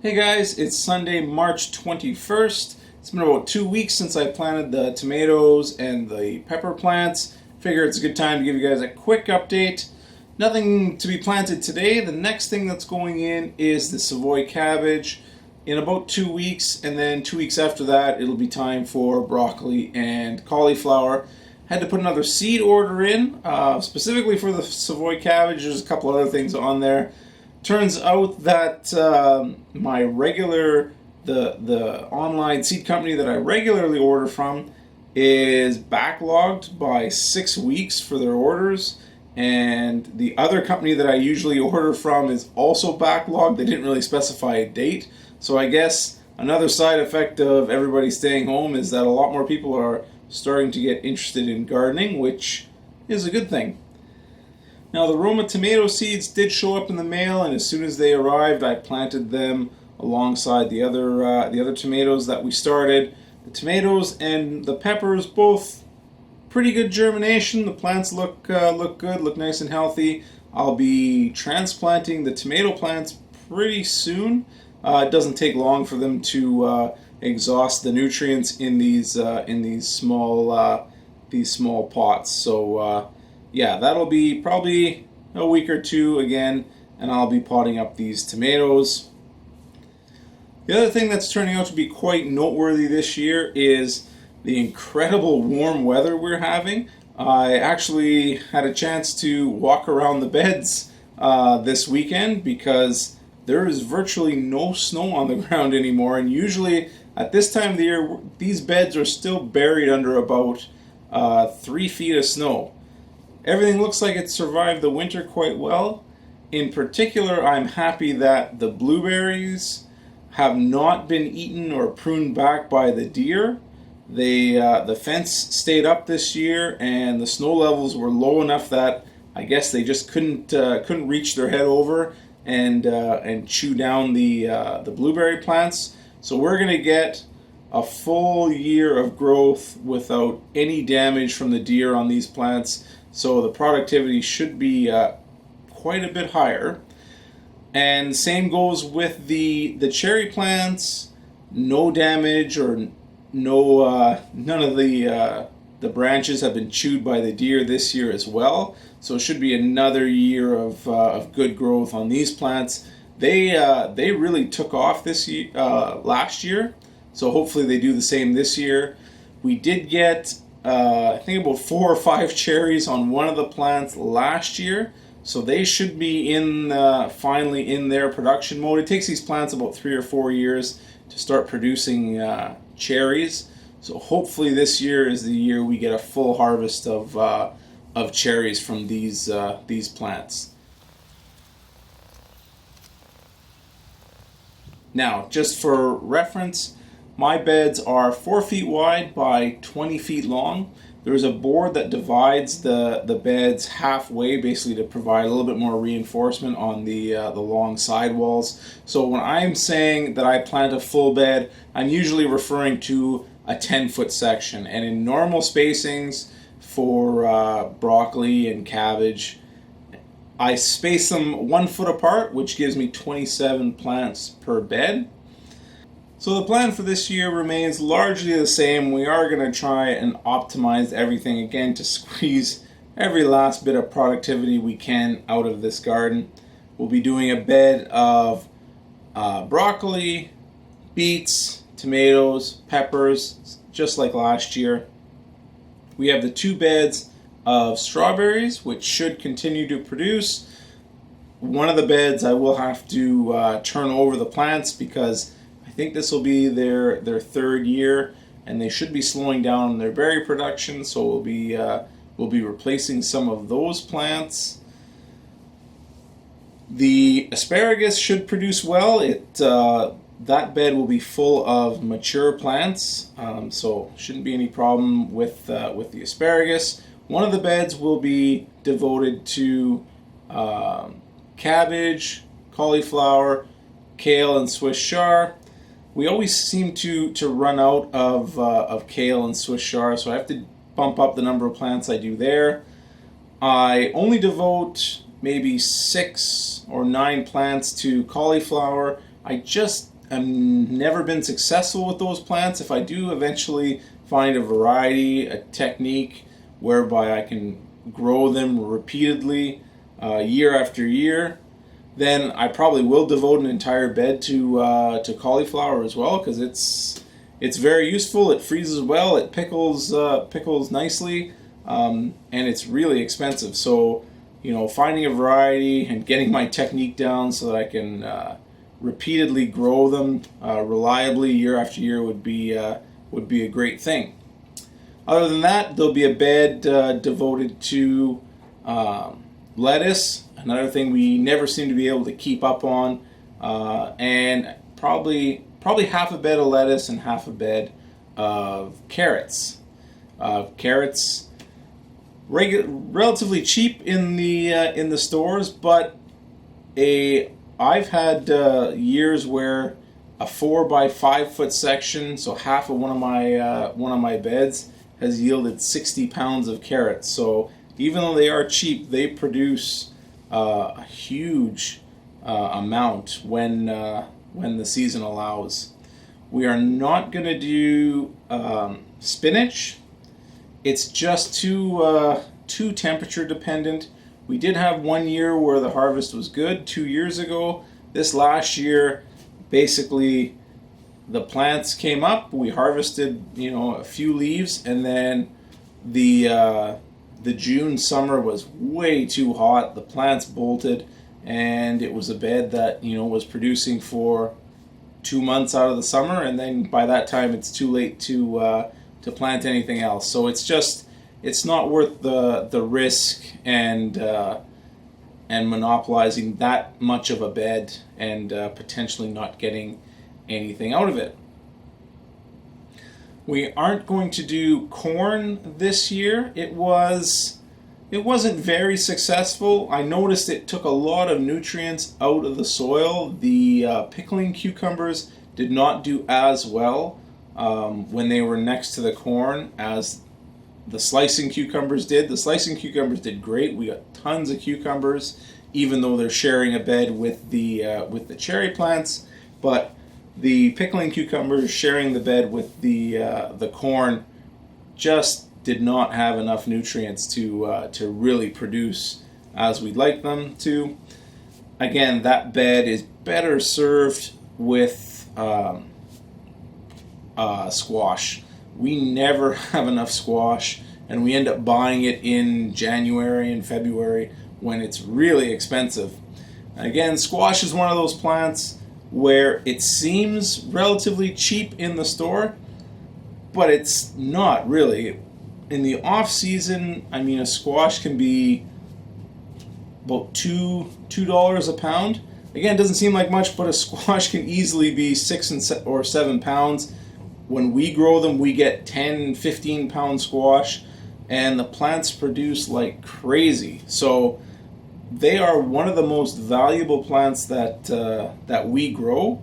Hey guys, it's Sunday, March 21st. It's been about 2 weeks since I planted the tomatoes and the pepper plants. Figure it's a good time to give you guys a quick update. Nothing to be planted today. The next thing that's going in is the Savoy Cabbage in about 2 weeks, and then 2 weeks after that it'll be time for broccoli and cauliflower. Had to put another seed order in, specifically for the Savoy Cabbage. There's a couple other things on there. Turns out that my regular, the online seed company that I regularly order from is backlogged by 6 weeks for their orders, and the other company that I usually order from is also backlogged. They didn't really specify a date, so I guess another side effect of everybody staying home is that a lot more people are starting to get interested in gardening, which is a good thing. Now, the Roma tomato seeds did show up in the mail, and as soon as they arrived, I planted them alongside the other tomatoes that we started. The tomatoes and the peppers, both pretty good germination. The plants look good, look nice and healthy. I'll be transplanting the tomato plants pretty soon. It doesn't take long for them to exhaust the nutrients in these small pots. So. Yeah, that'll be probably a week or two again, and I'll be potting up these tomatoes. The other thing that's turning out to be quite noteworthy this year is the incredible warm weather we're having. I actually had a chance to walk around the beds this weekend because there is virtually no snow on the ground anymore, and usually at this time of the year, these beds are still buried under about 3 feet of snow. Everything looks like it survived the winter quite well. In particular, I'm happy that the blueberries have not been eaten or pruned back by the deer. The fence stayed up this year, and the snow levels were low enough that I guess they just couldn't reach their head over and chew down the blueberry plants. So we're gonna get a full year of growth without any damage from the deer on these plants. So the productivity should be quite a bit higher. And same goes with the cherry plants. No damage or none of the branches have been chewed by the deer this year as well. So it should be another year of good growth on these plants. They really took off this year, last year. So hopefully they do the same this year. We did get I think about 4 or 5 cherries on one of the plants last year, so they should be finally in their production mode. It takes these plants about 3 or 4 years to start producing cherries, so hopefully this year is the year we get a full harvest of cherries from these plants. Now, just for reference, my beds are 4 feet wide by 20 feet long. There's a board that divides the beds halfway, basically to provide a little bit more reinforcement on the long side walls. So when I'm saying that I plant a full bed, I'm usually referring to a 10-foot section. And in normal spacings for broccoli and cabbage, I space them 1 foot apart, which gives me 27 plants per bed. So the plan for this year remains largely the same. We are going to try and optimize everything again to squeeze every last bit of productivity we can out of this garden. We'll be doing a bed of broccoli, beets, tomatoes, peppers, just like last year. We have the 2 beds of strawberries, which should continue to produce. One of the beds I will have to turn over the plants because I think this will be their 3rd year, and they should be slowing down their berry production. So we'll be replacing some of those plants. The asparagus should produce well. That bed will be full of mature plants, so shouldn't be any problem with the asparagus. One of the beds will be devoted to cabbage, cauliflower, kale, and Swiss chard. We always seem to run out of kale and Swiss chard, so I have to bump up the number of plants I do there. I only devote maybe 6 or 9 plants to cauliflower. I just I'm never been successful with those plants. If I do eventually find a variety, a technique whereby I can grow them repeatedly year after year, then I probably will devote an entire bed to cauliflower as well, because it's very useful. It freezes well. It pickles nicely, and it's really expensive. So, finding a variety and getting my technique down so that I can repeatedly grow them reliably year after year would be a great thing. Other than that, there'll be a bed devoted to lettuce. Another thing we never seem to be able to keep up on, and probably half a bed of lettuce and half a bed of carrots. Carrots, relatively cheap in the stores, but I've had years where a 4 by 5 foot section, so half of one of my beds, has yielded 60 pounds of carrots. So even though they are cheap, they produce a huge amount when the season allows. We are not going to do spinach. It's just too temperature dependent. We did have one year where the harvest was good 2 years ago. This last year, basically, the plants came up. We harvested, a few leaves, and then the June summer was way too hot. The plants bolted, and it was a bed that was producing for 2 months out of the summer, and then by that time it's too late to plant anything else. So it's not worth the risk and monopolizing that much of a bed and potentially not getting anything out of it. We aren't going to do corn this year. It wasn't very successful. I noticed it took a lot of nutrients out of the soil. The pickling cucumbers did not do as well when they were next to the corn as the slicing cucumbers did. The slicing cucumbers did great. We got tons of cucumbers, even though they're sharing a bed with the cherry plants. But the pickling cucumbers sharing the bed with the corn just did not have enough nutrients to really produce as we'd like them to. Again, that bed is better served with squash. We never have enough squash, and we end up buying it in January and February when it's really expensive. Again, squash is one of those plants where it seems relatively cheap in the store, but it's not really. In the off season, a squash can be about $2 a pound. Again, it doesn't seem like much, but a squash can easily be 6 or 7 pounds. When we grow them, we get 10, 15 pound squash, and the plants produce like crazy. So they are one of the most valuable plants that we grow,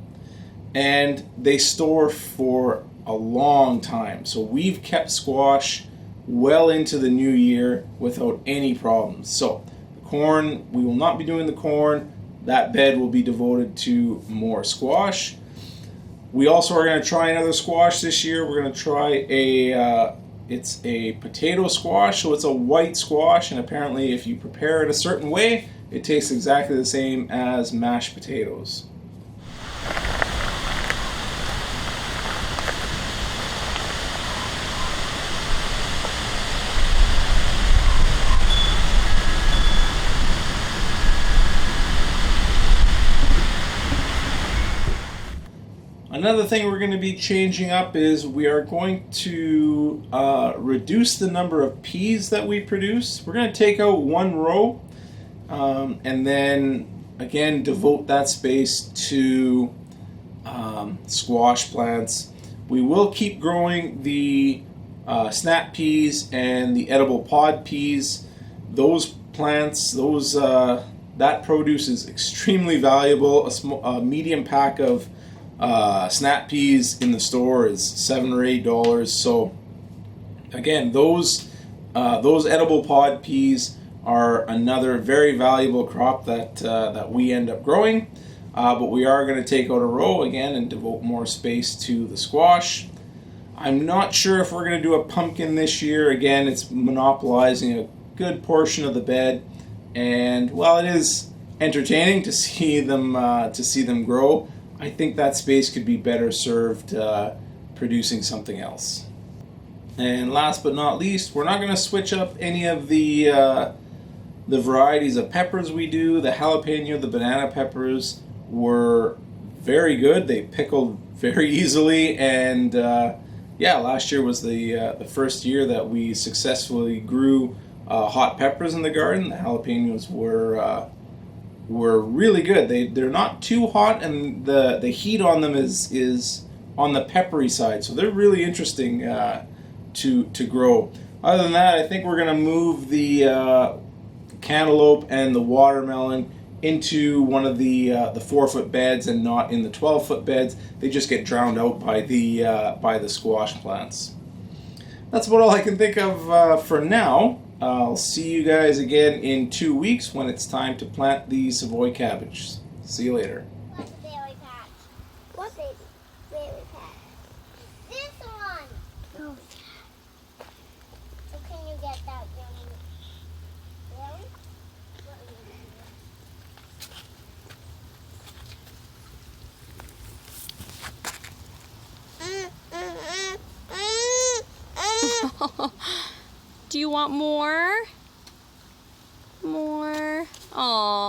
and they store for a long time. So we've kept squash well into the new year without any problems. So the corn, we will not be doing the corn. That bed will be devoted to more squash. We also are going to try another squash this year. We're going to try it's a potato squash, so it's a white squash, and apparently if you prepare it a certain way, it tastes exactly the same as mashed potatoes. Another thing we're going to be changing up is we are going to reduce the number of peas that we produce. We're going to take out one row and then again devote that space to squash plants. We will keep growing the snap peas and the edible pod peas. Those plants, that produce is extremely valuable. A medium pack of snap peas in the store is $7 or $8. So again, those edible pod peas are another very valuable crop that we end up growing. but we are going to take out a row again and devote more space to the squash. I'm not sure if we're going to do a pumpkin this year. Again, it's monopolizing a good portion of the bed, and while it is entertaining to see them grow, I think that space could be better served producing something else. And last but not least, we're not going to switch up any of the varieties of peppers we do. The jalapeno, the banana peppers were very good. They pickled very easily, and yeah, last year was the first year that we successfully grew hot peppers in the garden. The jalapenos were really good. They're not too hot, and the heat on them is on the peppery side, so they're really interesting to grow. Other than that, I think we're going to move the cantaloupe and the watermelon into one of the 4-foot beds and not in the 12-foot beds. They just get drowned out by the squash plants. That's about all I can think of for now. I'll see you guys again in 2 weeks when it's time to plant the Savoy cabbage. See you later. What's the berry patch? What berry patch? This one! Oh. So can you get that yummy? Really? What are you doing? Do you want more? More? Aww.